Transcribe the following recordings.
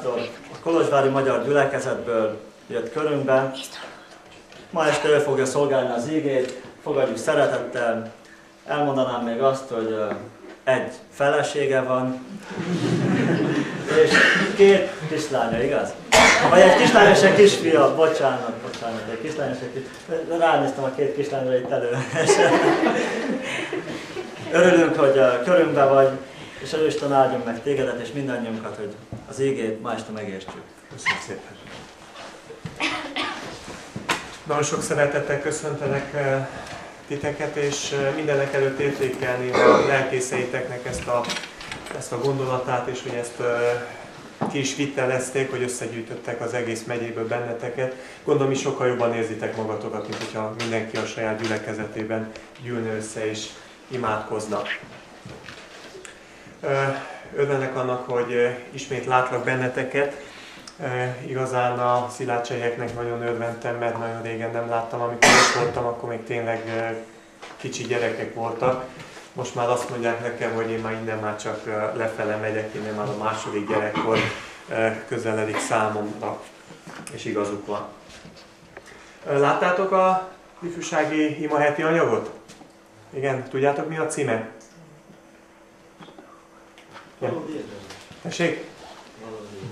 pastor a kolozsvári magyar gyülekezetből jött körünkben. Ma este ő fogja szolgálni az igét, fogadjuk szeretettel. Elmondanám még azt, hogy egy felesége van, és 2 kislánya, igaz? Vagy egy kislány és egy kisfia, bocsánat, egy kislány és egy kisfia. Ránéztem a 2 kislányra itt elő. Örülünk, hogy körünkben vagy, és Isten áldjon meg tégedet és mindannyiunkat, hogy az igét ma este megértsük. Köszönöm szépen. Nagyon sok szeretettel köszöntelek titeket, és mindenek előtt értékelni a lelkészeiteknek ezt a gondolatát, és hogy ezt ki is vittelezték, hogy összegyűjtöttek az egész megyéből benneteket. Gondolom, is sokkal jobban érzitek magatokat, mint hogyha mindenki a saját gyülekezetében gyűlne össze és imádkozna. Örülök annak, hogy ismét látlak benneteket. Igazán a szilárdságeknek nagyon örventem, mert nagyon régen nem láttam. Amikor ott voltam, akkor még tényleg kicsi gyerekek voltak. Most már azt mondják nekem, hogy én már innen már csak lefele megyek, innen már a második gyerekkor közeledik számomra, és igazuk van. Láttátok a ifjúsági ima heti anyagot? Igen, tudjátok mi a címe? Valódi ébredés. Tessék?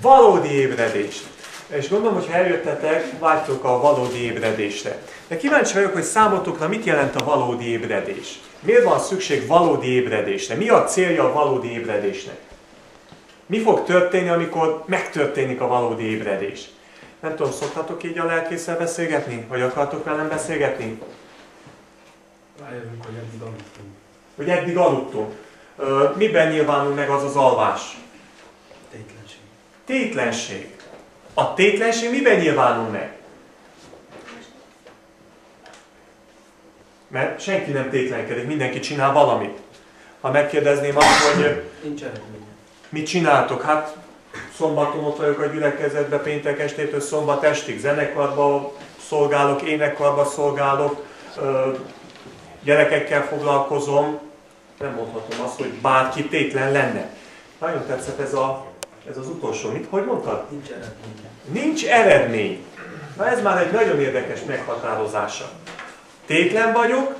Valódi ébredés. És gondolom, hogy ha eljöttetek, vágytok a valódi ébredésre. De kíváncsi vagyok, hogy számotokra mit jelent a valódi ébredés. Miért van szükség valódi ébredésre? Mi a célja a valódi ébredésnek? Mi fog történni, amikor megtörténik a valódi ébredés? Nem tudom, szoktatok így a lelkésszel beszélgetni? Vagy akartok velem beszélgetni? Rájövünk, hogy eddig aludtunk. Hogy eddig aludtunk. Miben nyilvánul meg az az alvás? Tétlenség. Tétlenség. A tétlenség miben nyilvánul meg? Mert senki nem tétlenkedik, mindenki csinál valamit. Ha megkérdezném azt, hogy nincs eredménye. Mit csináltok? Hát szombaton ott vagyok a gyülekezetben, péntek estétől szombat estig. Zenekarba szolgálok, énekkarba szolgálok, gyerekekkel foglalkozom. Nem mondhatom azt, hogy bárki tétlen lenne. Nagyon tetszett ez az utolsó. Hogy mondtad? Nincs eredménye. Nincs eredmény. Na ez már egy nagyon érdekes meghatározása. Tétlen vagyok,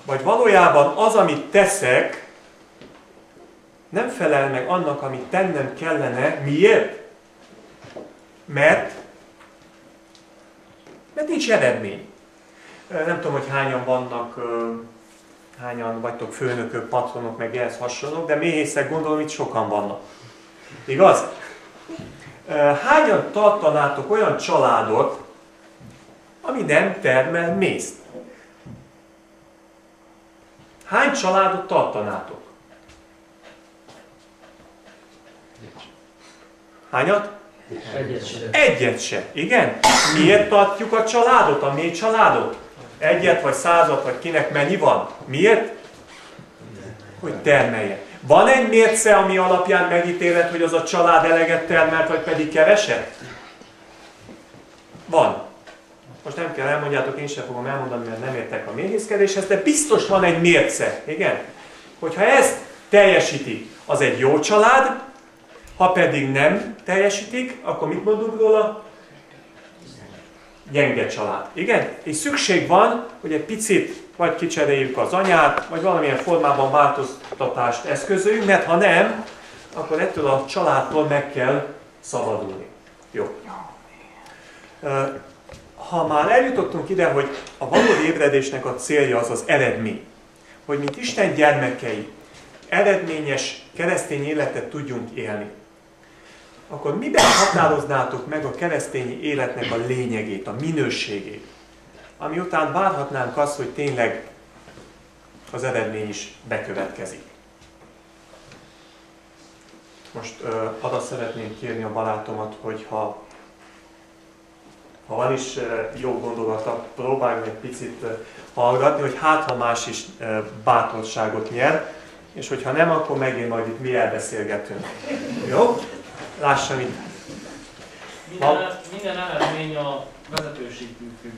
vagy valójában az, amit teszek, nem felel meg annak, amit tennem kellene. Miért? Mert nincs eredmény. Nem tudom, hogy hányan vannak, hányan vagytok főnökök, patronok, meg ehhez hasonlók, de méhészek gondolom, itt sokan vannak. Igaz? Hányan tartanátok olyan családot, ami nem termel mézt? Hány családot tartanátok? Hányat? Egyet se. Igen? Miért tartjuk a családot, a mély családot? Egyet, vagy 100-at, vagy kinek mennyi van? Miért? Hogy termelje. Van egy mérce, ami alapján megítéled, hogy az a család eleget termelt, vagy pedig keveset? Van. Most nem kell elmondjátok, én sem fogom elmondani, mert nem értek a méhészkedéshez, de biztos van egy mérce. Igen? Hogyha ezt teljesíti, az egy jó család, ha pedig nem teljesítik, akkor mit mondunk róla? Gyenge család. Igen? És szükség van, hogy egy picit vagy kicseréljük az anyát, vagy valamilyen formában változtatást eszközöljünk, mert ha nem, akkor ettől a családtól meg kell szabadulni. Jó. Ha már eljutottunk ide, hogy a valódi ébredésnek a célja az az eredmény, hogy mint Isten gyermekei eredményes keresztény életet tudjunk élni, akkor miben határoznátok meg a keresztény életnek a lényegét, a minőségét, ami után várhatnánk azt, hogy tényleg az eredmény is bekövetkezik. Most arra szeretném kérni a barátomat, hogy ha van is jó gondolata, próbáljunk egy picit hallgatni, hogy hát ha más is bátorságot nyer, és hogyha nem, akkor megint majd itt mi elbeszélgetünk. Jó? Lássam itt. Minden eredmény a vezetőségtől függ.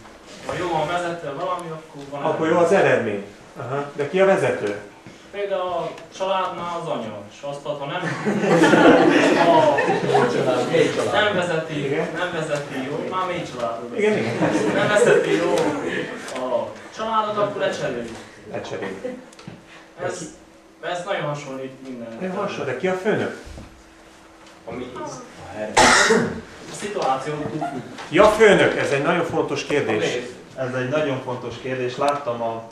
Ha jó van vezetve valami, akkor van Akkor jó az eredmény. Aha. De ki a vezető? Például a családnál az anya, és azt ha nem, nem vezeti jó, már mély családod. Nem vezeti jó a családot, akkor lecseréljük. Ez nagyon hasonlít mindenre. Nem hasonlít, de ki a főnök? A szituációtól függ. Ja, főnök, ez egy nagyon fontos kérdés. Ez egy nagyon fontos kérdés. Láttam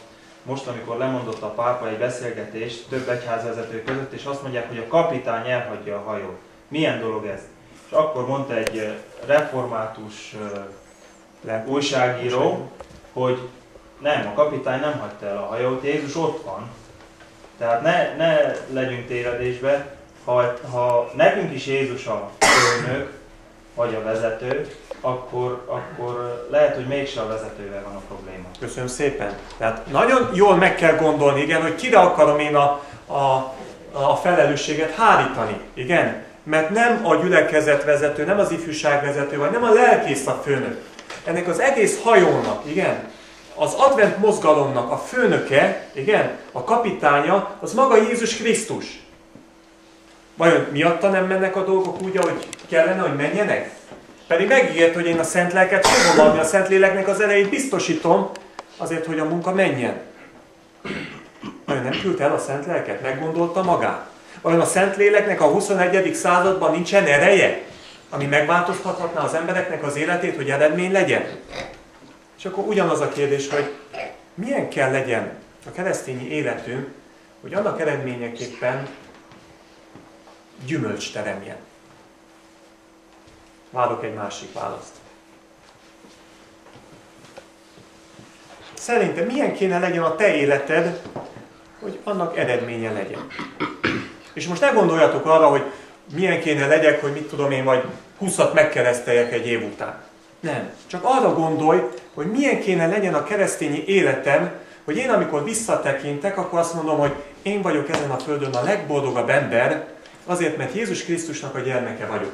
most, amikor lemondott a pápa egy beszélgetést több egyházvezető között, és azt mondják, hogy a kapitány elhagyja a hajót. Milyen dolog ez? És akkor mondta egy református újságíró, hogy nem, a kapitány nem hagyta el a hajót, Jézus ott van. Tehát ne legyünk tévedésbe, ha nekünk is Jézus a főnök, vagy a vezető, akkor lehet, hogy mégse a vezetővel van a probléma. Köszönöm szépen. Tehát nagyon jól meg kell gondolni, igen, hogy kire akarom én a felelősséget hárítani, igen? Mert nem a gyülekezet vezető, nem az ifjúság vezető, vagy nem a lelkész a főnök. Ennek az egész hajónak, igen, az advent mozgalomnak a főnöke, igen, a kapitánya, az maga Jézus Krisztus. Vajon miatta nem mennek a dolgok úgy, ahogy kellene, hogy menjenek? Pedig megígért, hogy én a Szent Lelket fogom adni, a Szentléleknek az erejét biztosítom, azért, hogy a munka menjen. Vajon nem küldte el a Szent Lelket? Meggondolta magát? Vajon a Szentléleknek a 21. században nincsen ereje, ami megváltoztathatná az embereknek az életét, hogy eredmény legyen? És akkor ugyanaz a kérdés, hogy milyen kell legyen a keresztényi életünk, hogy annak eredményeképpen gyümölcs teremjen. Várok egy másik választ. Szerintem milyen kéne legyen a te életed, hogy annak eredménye legyen. És most ne gondoljatok arra, hogy milyen kéne legyek, hogy mit tudom én, vagy 20-at megkereszteljek egy év után. Nem. Csak arra gondolj, hogy milyen kéne legyen a keresztényi életem, hogy én amikor visszatekintek, akkor azt mondom, hogy én vagyok ezen a földön a legboldogabb ember, azért, mert Jézus Krisztusnak a gyermeke vagyok.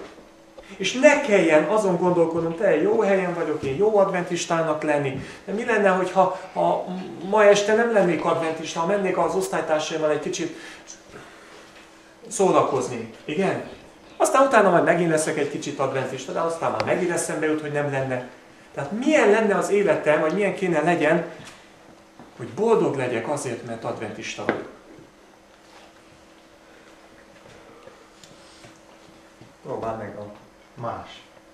És ne kelljen azon gondolkodnom, te jó helyen vagyok, én jó adventistának lenni. De mi lenne, hogyha ma este nem lennék adventista, ha mennék az osztálytársaimmal egy kicsit szórakozni. Igen? Aztán utána majd megint leszek egy kicsit adventista, de aztán már megint eszembe jut, hogy nem lenne. Tehát milyen lenne az életem, vagy milyen kéne legyen, hogy boldog legyek azért, mert adventista vagyok. Próbáld meg a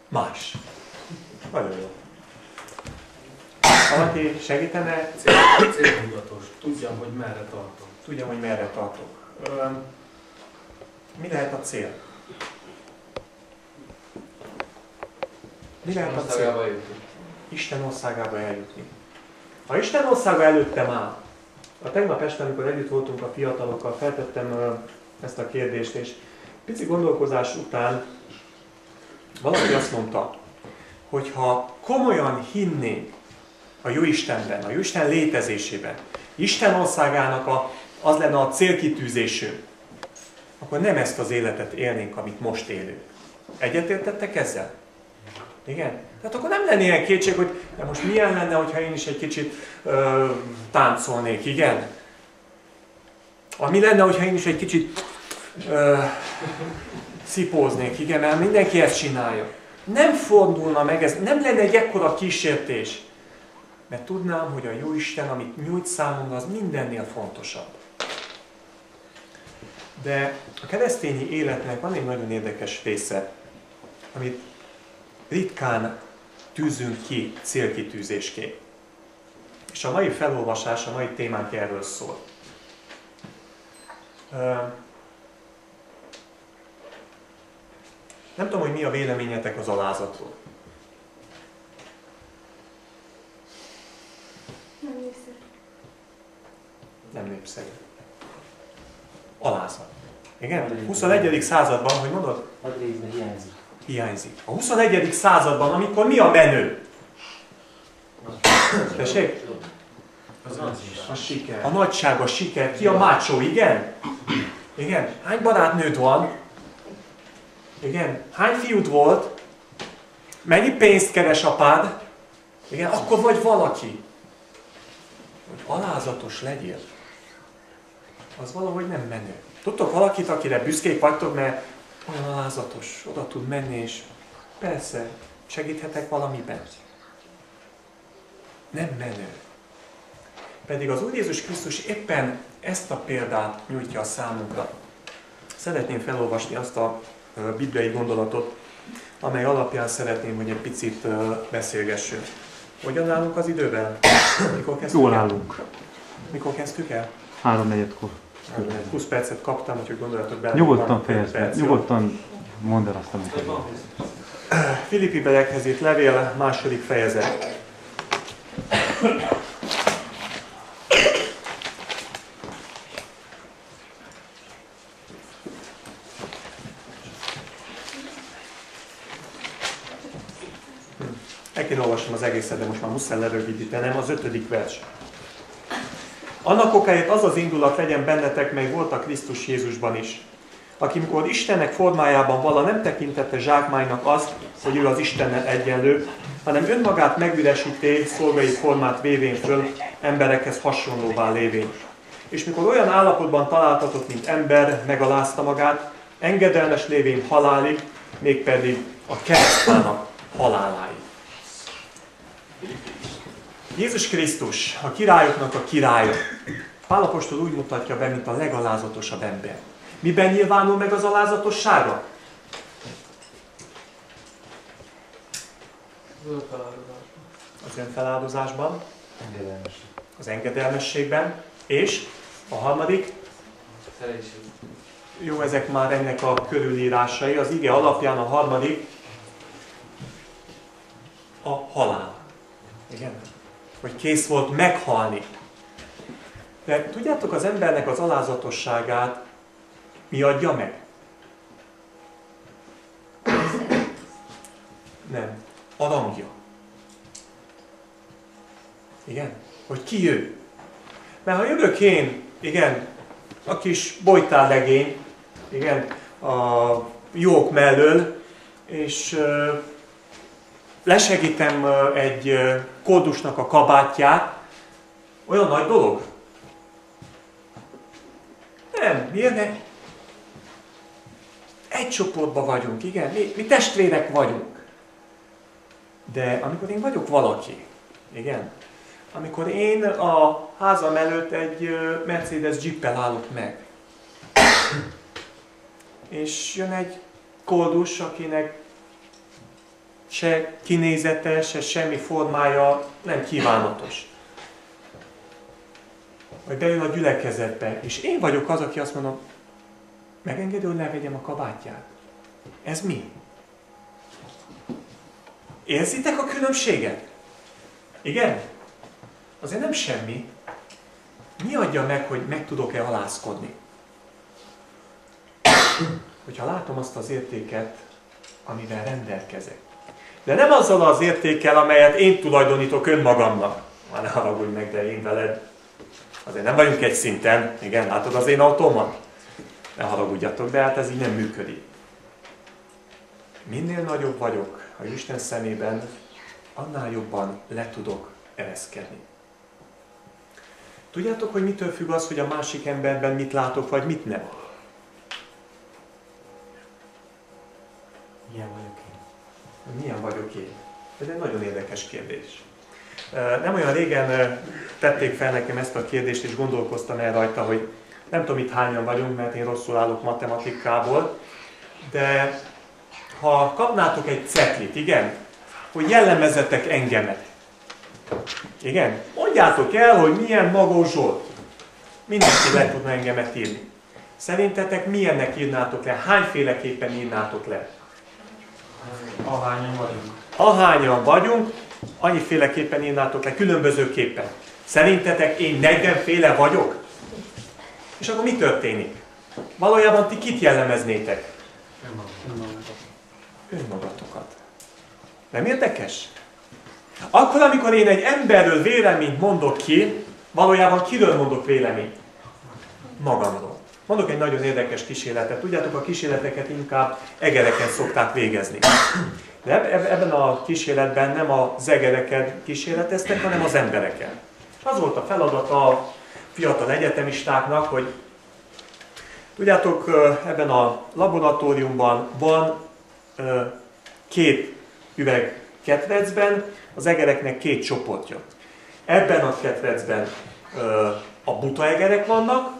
más. Nagyon jó. Valaki segítene? Céltudatos. Tudjam, hogy merre tartok. Tudjam, hogy merre tartok. Mi lehet a cél? Mi lehet a cél? Isten országába eljutni. Ha Isten országa előttem áll, a tegnap este, amikor együtt voltunk a fiatalokkal, feltettem ezt a kérdést, és pici gondolkozás után valaki azt mondta, hogy ha komolyan hinnénk a Jóistenben, a Jóisten létezésében, Isten országának az lenne a célkitűzésünk, akkor nem ezt az életet élnénk, amit most élünk. Egyetértettek ezzel? Igen? Tehát akkor nem lenne ilyen kétség, hogy de most milyen lenne, hogyha én is egy kicsit táncolnék, igen? Mi lenne, hogyha én is egy kicsit szipóznék, igen, mert mindenki ezt csinálja. Nem fordulna meg ez, nem lenne egy ekkora kísértés. Mert tudnám, hogy a Jóisten, amit nyújt számomra, az mindennél fontosabb. De a keresztényi életnek van egy nagyon érdekes része, amit ritkán tűzünk ki célkitűzésként. És a mai felolvasás, a mai témánk erről szól. Nem tudom, hogy mi a véleményetek az alázatról. Nem népszerű. Nem népszerű. Alázat. Igen? 21. században, hogy mondod? Nagy részben hiányzik. Hiányzik. A 21. században, amikor mi a menő? Tessék? A siker. A nagyság, a siker. Ki a mácsó, igen? Igen. Hány barátnőd van? Igen. Hány fiúd volt? Mennyi pénzt keres apád? Igen, akkor vagy valaki. Hogy alázatos legyél. az valahogy nem menő. Tudtok valakit, akire büszkék vagytok, mert olyan alázatos, oda tud menni, és persze, segíthetek valamiben. Nem menő. Pedig az Úr Jézus Krisztus éppen ezt a példát nyújtja a számunkra. Szeretném felolvasni azt a bibliai gondolatot, amely alapján szeretném, hogy egy picit beszélgessünk. Hogyan állunk az idővel? Mikor kezdtük Jól el? állunk. Mikor kezdtük el? 3-4-kor. 20 percet kaptam, úgyhogy gondoljatok bele. Nyugodtan fejezd be, nyugodtan mondd el azt, amit akarod. Filippi beliekhez írt levél, 2. fejezet. El kéne olvasom az egészet, de most már muszáj lerövidítenem, az 5. vers. Annak okáért az az indulat legyen bennetek, mely volt a Krisztus Jézusban is, aki mikor Istennek formájában vala nem tekintette zsákmánynak azt, hogy ő az Istennel egyenlő, hanem önmagát megüresíté, szolgai formát vévén föl, emberekhez hasonlóvá lévén. És mikor olyan állapotban találtatott, mint ember, megalázta magát, engedelmes lévén halálig, mégpedig a keresztvának haláláig. Jézus Krisztus, a királyoknak a királya. Pál apostol úgy mutatja be, mint a legalázatosabb ember. Miben nyilvánul meg az alázatossága? Az önfeláldozásban, az engedelmességben, és a harmadik, jó, ezek már ennek a körülírásai, az ige alapján a harmadik, a halál. Igen? Hogy kész volt meghalni. De tudjátok, az embernek az alázatosságát mi adja meg? Nem. A rangja. Igen? Hogy ki ő? Mert ha jövök én, igen, a kis bojtárlegény, igen, a jók mellől, és lesegítem egy koldusnak a kabátját, olyan nagy dolog? Nem, miért ne? Egy csoportban vagyunk, igen, mi testvérek vagyunk. De amikor én vagyok valaki, igen, amikor én a házam előtt egy Mercedes Jeeppel állok meg, és jön egy koldus, akinek se kinézete, se semmi formája nem kívánatos. Vagy bejön a gyülekezetbe, és én vagyok az, aki azt mondom, megengedő, hogy levegyem a kabátját. Ez mi? Érzitek a különbséget? Igen? Azért nem semmi. Mi adja meg, hogy meg tudok-e alázkodni? Hogyha látom azt az értéket, amivel rendelkezek. De nem azzal az értékkel, amelyet én tulajdonítok önmagamnak. Már ne haragudj meg, de én veled. Azért nem vagyunk egy szinten. Igen, látod az én autómat? Ne haragudjatok, de hát ez így nem működik. Minél nagyobb vagyok a Isten szemében, annál jobban le tudok ereszkedni. Tudjátok, hogy mitől függ az, hogy a másik emberben mit látok, vagy mit nem? Milyen vagyok én? Milyen vagyok én? Ez egy nagyon érdekes kérdés. Nem olyan régen tették fel nekem ezt a kérdést, és gondolkoztam el rajta, hogy nem tudom, itt hányan vagyunk, mert én rosszul állok matematikából, de ha kapnátok egy cetlit, igen, hogy jellemezzetek engemet. Igen? Mondjátok el, hogy milyen Magó Zsolt. Mindenki le tudna engemet írni. Szerintetek milyennek írnátok le? Hányféleképpen írnátok le? Ahányan vagyunk. Ahányan vagyunk, annyiféleképpen írnátok le, különbözőképpen. Szerintetek én 40 féle vagyok? És akkor mi történik? Valójában ti kit jellemeznétek? Önmagatokat. Nem érdekes? Akkor, amikor én egy emberről véleményt mondok ki, valójában kiről mondok véleményt? Magamról. Mondok egy nagyon érdekes kísérletet. Tudjátok, a kísérleteket inkább egereken szokták végezni. De ebben a kísérletben nem az egereket kísérleteztek, hanem az embereket. Az volt a feladat a fiatal egyetemistáknak, hogy Tudjátok, ebben a laboratóriumban van 2 üveg ketrecben az egereknek 2 csoportja. Ebben a ketrecben a buta egerek vannak,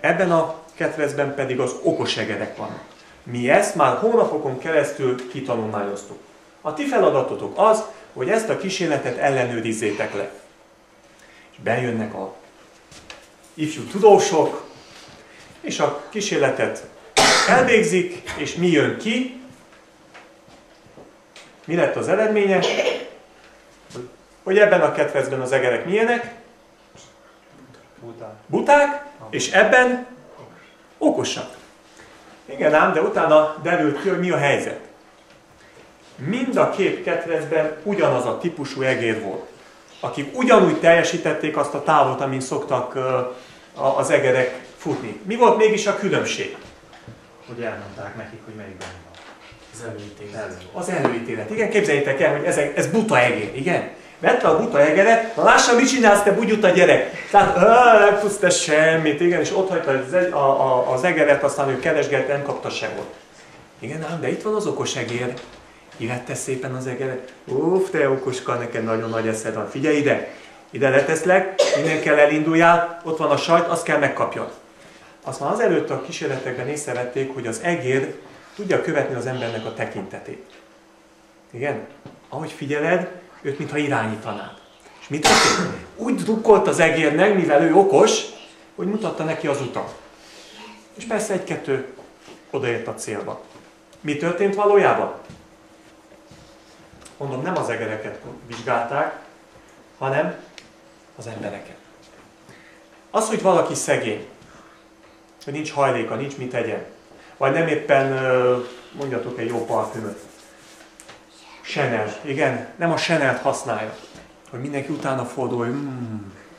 ebben a ketrecben pedig az okos egerek vannak. Mi ezt már hónapokon keresztül kitanulmányoztuk. A ti feladatotok az, hogy ezt a kísérletet ellenőrizzétek le. És bejönnek a ifjú tudósok, és a kísérletet elvégzik, és mi jön ki? Mi lett az eredménye? Hogy ebben a ketrecben az egerek milyenek? Buták, és ebben okosak. Igen ám, de utána derült ki, hogy mi a helyzet. Mind a 2 ketrecben ugyanaz a típusú egér volt, akik ugyanúgy teljesítették azt a távot, amin szoktak az egerek futni. Mi volt mégis a különbség? Hogy elmondták nekik, hogy melyikben van. Az előítélet. Az előítélet. Igen, képzeljétek el, hogy ez buta egér, igen? Vette a buta egeret, na lássam, mit csinálsz, te bugyuta gyerek? Tehát, nem tudsz te semmit, igen, és ott hagyta az egeret, aztán ő keresgélt, nem kapta sehol. Igen ám, de itt van az okos egér. Kivette szépen az egeret. Uff, te okoska, neked nagyon nagy eszed van. Figyelj ide! Ide leteszlek, innen kell elinduljál, ott van a sajt, azt kell megkapjad. Azt már azelőtt a kísérletekben észrevették, hogy az egér tudja követni az embernek a tekintetét. Igen? Ahogy figyeled, őt mintha irányítanád. És mit történt? Úgy drukkolt az egérnek, mivel ő okos, hogy mutatta neki az utat. És persze 1-2 odaért a célba. Mi történt valójában? Mondom, nem az egereket vizsgálták, hanem az embereket. Az, hogy valaki szegény, hogy nincs hajléka, nincs mit tegyen, vagy nem éppen mondjatok egy jó parfümöt. Chanel, igen, nem a Chanel-t használja, hogy mindenki utána fordul,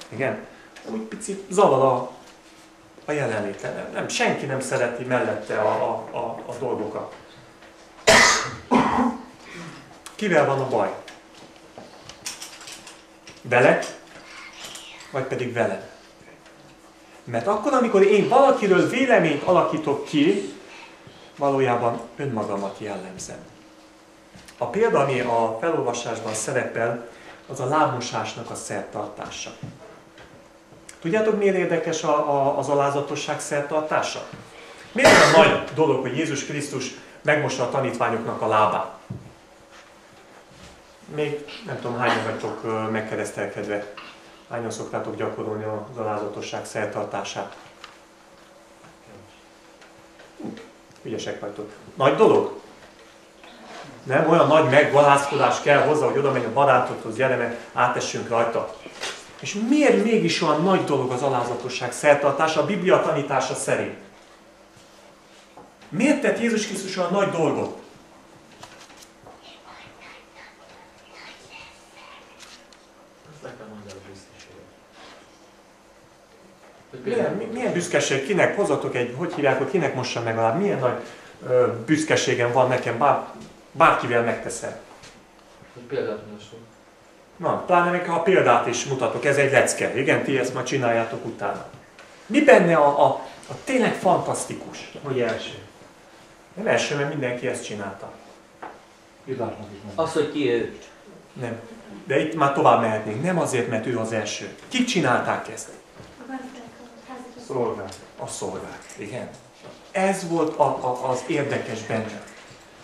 igen, úgy pici zavar a jelenléte. Nem, senki nem szereti mellette a dolgokat. Kivel van a baj? Vele? Vagy pedig vele? Mert akkor, amikor én valakiről véleményt alakítok ki, valójában önmagamat jellemzem. A példa, ami a felolvasásban szerepel, az a lábmosásnak a szertartása. Tudjátok, miért érdekes az alázatosság szertartása? Miért olyan nagy dolog, hogy Jézus Krisztus megmossa a tanítványoknak a lábát? Még nem tudom, hányan vagytok megkeresztelkedve. Hányan szoktátok gyakorolni az alázatosság szertartását? Ügyesek vagytok. Nagy dolog? Nem? Olyan nagy meggalázkodás kell hozzá, hogy oda menj a barátodhoz, gyere meg, átessünk rajta. És miért mégis olyan nagy dolog az alázatosság szertartása a Biblia tanítása szerint? Miért tett Jézus Krisztus olyan nagy dolgot? Milyen büszkeség? Kinek? Hozzatok egy, hogy hívják, hogy kinek mossa meg a láb? Milyen nagy büszkeségem van nekem, bárkivel megteszem. Hogy példát mutassunk. Na, pláne még ha a példát is mutatok, ez egy lecke. Igen, ti ezt majd csináljátok utána. Mi benne a tényleg fantasztikus? Hogy első. Nem első, mert mindenki ezt csinálta. Az, hogy ki ő. Nem. De itt már tovább mehetnénk. Nem azért, mert ő az első. Kik csinálták ezt? Szolgák. A szolgák. Igen. Ez volt az érdekes benne.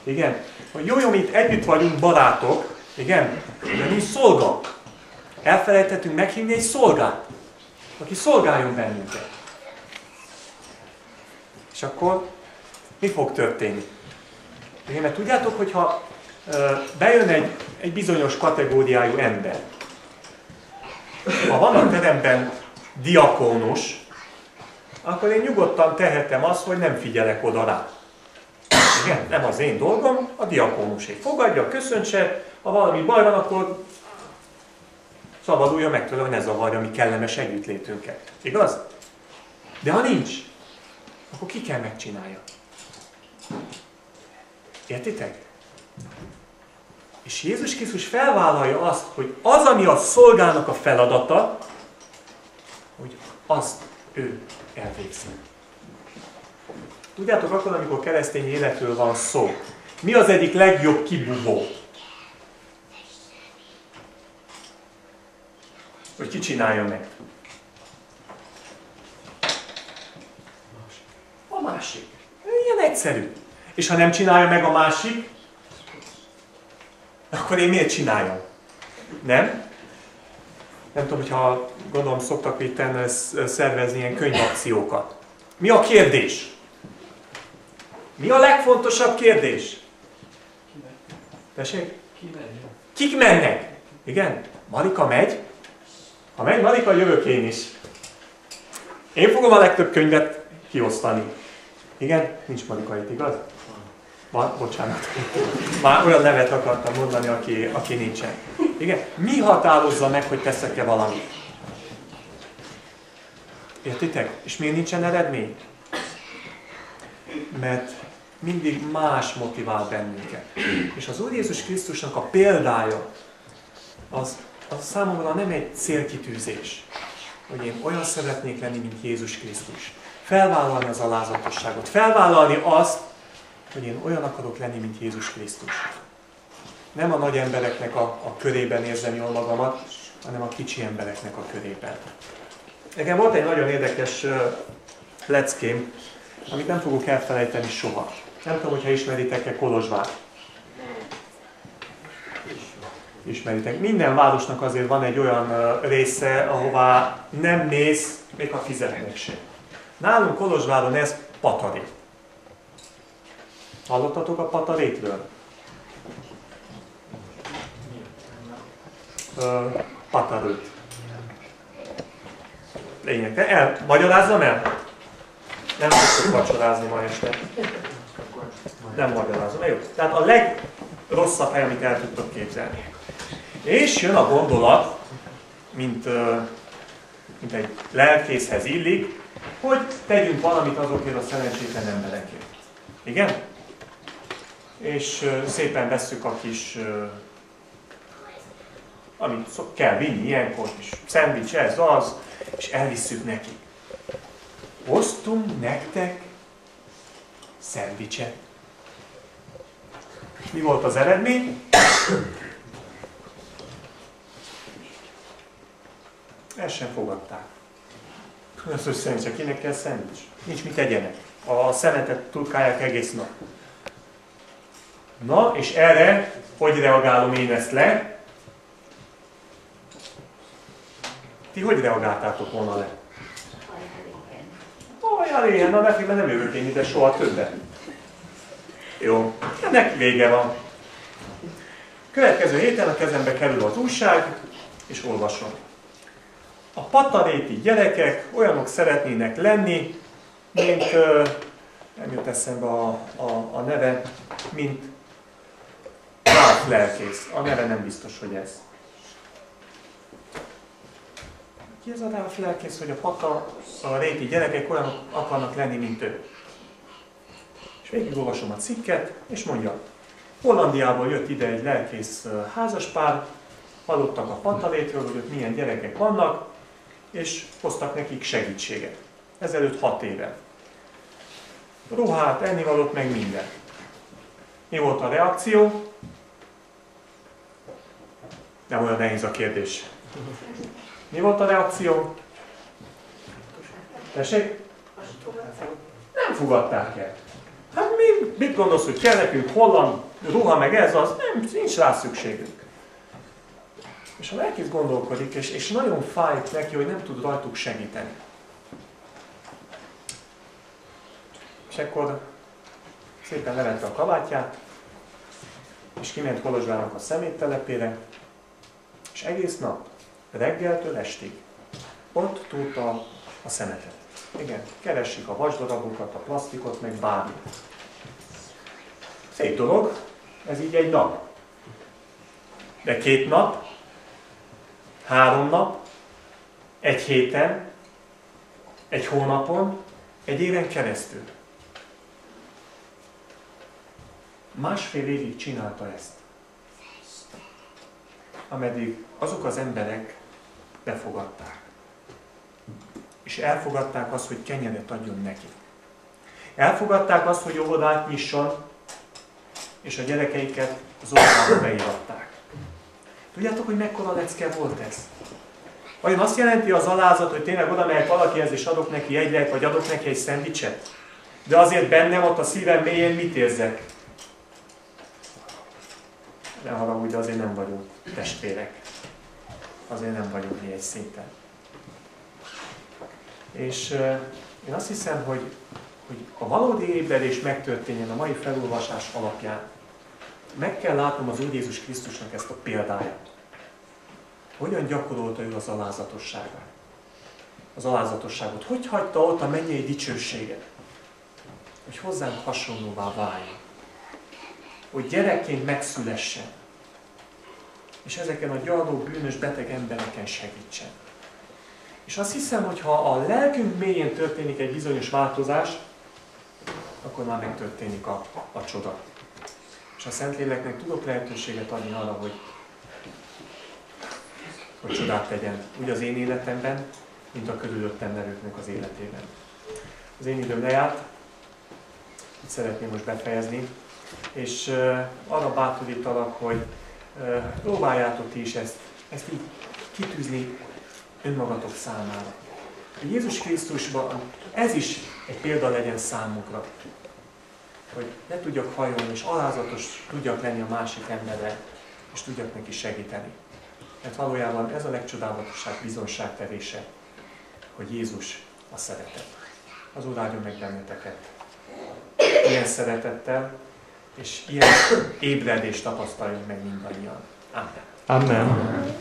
Igen. Hogy jó, itt együtt vagyunk, barátok. Igen. De mi szolga. Elfelejtettünk meghívni egy szolgát, aki szolgáljon bennünket. És akkor mi fog történni? Igen, mert tudjátok, hogyha bejön egy bizonyos kategóriájú ember, ha van a teremben diakónus, akkor én nyugodtan tehetem azt, hogy nem figyelek oda rá. Igen, nem az én dolgom, a diakónusé. Fogadja, köszöntse, ha valami baj van, akkor szabadulja meg tőle, hogy ne zavarja mi kellemes együttlétünket. Igaz? De ha nincs, akkor ki kell megcsinálja. Értitek? És Jézus Krisztus felvállalja azt, hogy az, ami a szolgának a feladata, hogy azt ő elvégzi. Tudjátok, akkor, amikor keresztény életről van szó, mi az egyik legjobb kibúvó? Hogy ki csinálja meg? A másik. Ilyen egyszerű. És ha nem csinálja meg a másik, akkor én miért csináljam? Nem? Nem tudom, hogyha gondolom szoktak itt szervezni ilyen könyvakciókat. Mi a kérdés? Mi a legfontosabb kérdés? Tessék? Kik mennek? Igen? Marika megy? Ha megy Marika, jövök én is. Én fogom a legtöbb könyvet kiosztani. Igen? Nincs Marika itt, igaz? Van? Bocsánat. Már olyan nevet akartam mondani, aki nincsen. Igen? Mi határozza meg, hogy teszek-e valamit? Értitek? És miért nincsen eredmény? Mert mindig más motivál bennünket. És az Úr Jézus Krisztusnak a példája, az számomra nem egy célkitűzés, hogy én olyan szeretnék lenni, mint Jézus Krisztus. Felvállalni az alázatosságot. Felvállalni azt, hogy én olyan akarok lenni, mint Jézus Krisztus. Nem a nagy embereknek a körében érzem jól magamat, hanem a kicsi embereknek a körében. Nekem volt egy nagyon érdekes leckém, amit nem fogok elfelejteni soha. Nem tudom, hogyha ismeritek-e Kolozsvárt. Ismeritek. Minden városnak azért van egy olyan része, ahová nem mész, még ha fizetnek sem. Nálunk Kolozsváron ez Patari. Hallottatok a Patarétről? Patarőt. Lényeg. Magyarázzam el? Nem fogok vacsorázni ma este. Nem magyarázom. Jó. Tehát a legrosszabb hely, amit el tudtok képzelni. És jön a gondolat, mint egy lelkészhez illik, hogy tegyünk valamit azokért a szerencsétlen emberekért. Igen? És szépen vesszük a kis, amit kell vinni ilyenkor, kis szendvics, ez az, és elvisszük neki. Hoztunk nektek szendvicset. Mi volt az eredmény? Ezt sem fogadták. Azt össze, kinek kell szendvics? Nincs mit tegyenek. A szemetet turkálják egész nap. Na, és erre, hogy reagálom én ezt le? Ti hogy reagáltátok volna le? Olyan ilyen, na nekik nem jövök én ide soha többet. Jó, ennek vége van. Következő héten a kezembe kerül az újság, és olvasom. A pataréti gyerekek olyanok szeretnének lenni, mint, nem jut eszembe a neve, mint Ralph lelkész. A neve nem biztos, hogy ez. Ki ez a Ralph lelkész, hogy a réti gyerekek olyanok akarnak lenni, mint ő? És végigolvasom a cikket, és mondja, Hollandiából jött ide egy lelkész házaspár, hallottak a patalétről, hogy ott milyen gyerekek vannak, és hoztak nekik segítséget. Ezelőtt 6 éve. Ruhát, ennivalót, meg minden. Mi volt a reakció? Nem olyan nehéz a kérdés. Mi volt a reakció? Tessék? Nem fogadták el. Hát mit gondolsz, hogy kell nekünk holland ruha, meg ez az? Nem, nincs rá szükségünk. És a lelkész gondolkodik, és nagyon fájt neki, hogy nem tud rajtuk segíteni. És akkor szépen levette a kabátját, és kiment Kolozsvárnak a szeméttelepére, és egész nap, reggeltől estig, ott túlta a szemetet. Igen, keresik a vasdarabokat, a plastikot, meg bármit. Szép dolog, ez így egy nap. De 2 nap, 3 nap, 1 héten, 1 hónapon, 1 éven keresztül. 1,5 évig csinálta ezt. Ameddig azok az emberek befogadták. És elfogadták azt, hogy kenyeret adjon neki. Elfogadták azt, hogy óvodát nyisson, és a gyerekeiket az óvodába beíratták. Tudjátok, hogy mekkora lecke volt ez? Vajon azt jelenti az alázat, hogy tényleg oda megyek valakihez, és adok neki egy lejt, vagy adok neki egy szendvicset? De azért bennem ott a szívem mélyén mit érzek? Ne haragudj, de azért nem vagyunk testvérek. Azért nem vagyunk mi egy szinten. És én azt hiszem, hogy a valódi ébredés megtörténjen a mai felolvasás alapján. Meg kell látnom az Úr Jézus Krisztusnak ezt a példáját. Hogyan gyakorolta ő az alázatosságot? Hogy hagyta ott a mennyei dicsőséget? Hogy hozzánk hasonlóvá váljon. Hogy gyerekként megszülessen. És ezeken a gyarló, bűnös, beteg embereken segítsen. És azt hiszem, hogy ha a lelkünk mélyén történik egy bizonyos változás, akkor már megtörténik a csoda. És a Szentléleknek tudok lehetőséget adni arra, hogy csodát tegyen. Úgy az én életemben, mint a körülöttem levőknek az életében. Az én időm lejárt, itt szeretném most befejezni, és arra bátorítalak, hogy próbáljátok ti is ezt így kitűzni önmagatok számára. Jézus Krisztusban ez is egy példa legyen számunkra, hogy le tudjak hajolni, és alázatos tudjak lenni a másik emberre, és tudjak neki segíteni. Mert valójában ez a legcsodálatosabb bizonságtevése, hogy Jézus a szeretet. Az Úr áldjon meg benneteket. Ilyen szeretettel, és ilyen ébredést tapasztaljunk meg mindannyian. Amen. Amen.